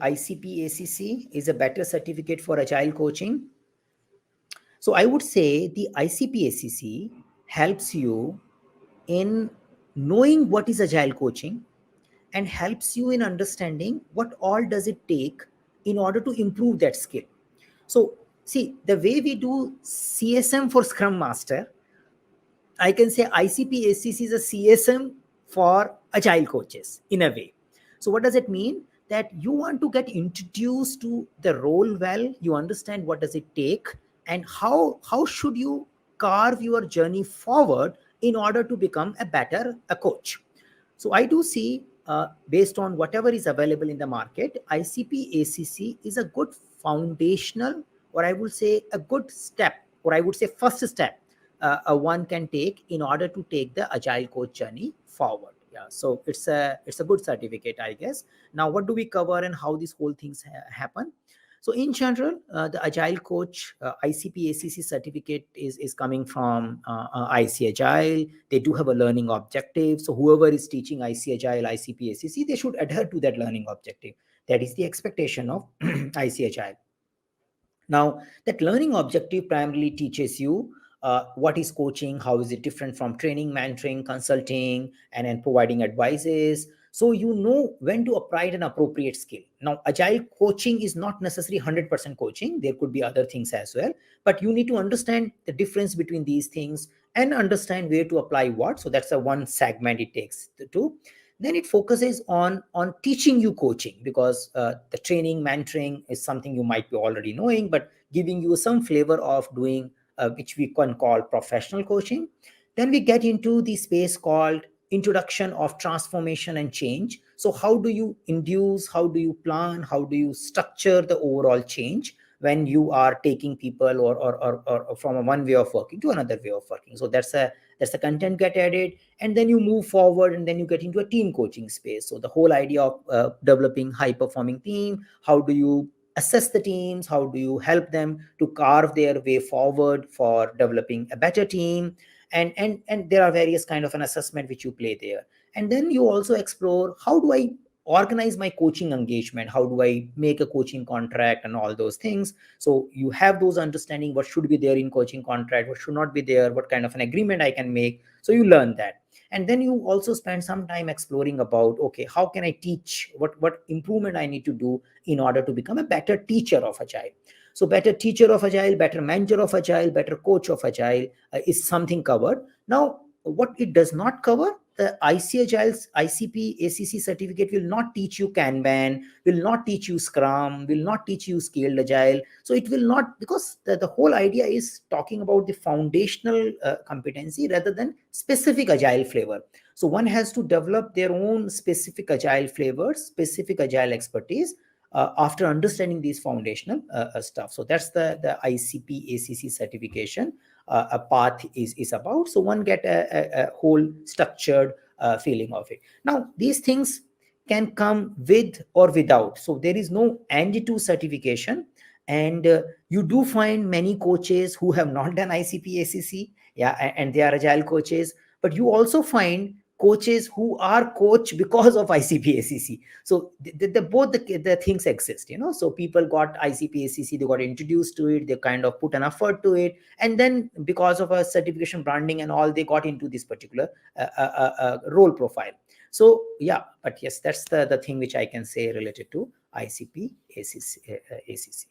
ICP ACC is a better certificate for agile coaching? So I would say the ICP ACC helps you in knowing what is agile coaching and helps you in understanding what all does it take in order to improve that skill. So see, the way we do CSM for Scrum Master, I can say ICP ACC is a CSM for agile coaches in a way. So what does it mean? That you want to get introduced to the role well, you understand what does it take and how should you carve your journey forward in order to become a better a coach. So I do see, based on whatever is available in the market, ICP ACC is a good foundational, or I would say a good step, or I would say first step one can take in order to take the agile coach journey forward. Yeah, so it's a good certificate, I guess. Now, what do we cover and how these whole things happen? So in general, the agile coach ICP ACC certificate is coming from IC Agile. They do have a learning objective. So whoever is teaching IC Agile, ICP ACC, they should adhere to that learning objective. That is the expectation of IC Agile. Now, that learning objective primarily teaches you what is coaching, how is it different from training, mentoring, consulting, and then providing advices. So you know when to apply an appropriate skill. Now, agile coaching is not necessarily 100% coaching. There could be other things as well, but you need to understand the difference between these things and understand where to apply what. So that's a one segment it takes to. Then it focuses on teaching you coaching, because the training, mentoring is something you might be already knowing, but giving you some flavor of doing which we can call professional coaching. Then we get into the space called introduction of transformation and change. So how do you induce, how do you plan, how do you structure the overall change when you are taking people or from one way of working to another way of working? So that's the content get added, and then you move forward and then you get into a team coaching space. So the whole idea of developing high performing team, how do you assess the teams, how do you help them to carve their way forward for developing a better team, and there are various kind of an assessment which you play there. And then you also explore, how do I organize my coaching engagement, how do I make a coaching contract and all those things. So you have those understanding what should be there in coaching contract, what should not be there, what kind of an agreement I can make. So you learn that. And then you also spend some time exploring about, okay, how can I teach, what improvement I need to do in order to become a better teacher of agile. So better teacher of agile, better mentor of agile, better coach of agile is something covered. Now, what it does not cover, the IC Agile's ICP ACC certificate will not teach you Kanban, will not teach you Scrum, will not teach you Scaled Agile. So it will not, because the whole idea is talking about the foundational competency rather than specific Agile flavor. So one has to develop their own specific Agile flavors, specific Agile expertise after understanding these foundational stuff. So that's the ICP ACC certification a path is about. So one get a whole structured feeling of it. Now, these things can come with or without. So there is no and-to certification. And you do find many coaches who have not done ICP ACC, yeah, and they are agile coaches. But you also find coaches who are coach because of ICP ACC. So both the things exist, you know. So people got ICP ACC, they got introduced to it, they kind of put an effort to it, and then because of a certification branding and all, they got into this particular role profile. So yeah, but yes, that's the thing which I can say related to ICP ACC.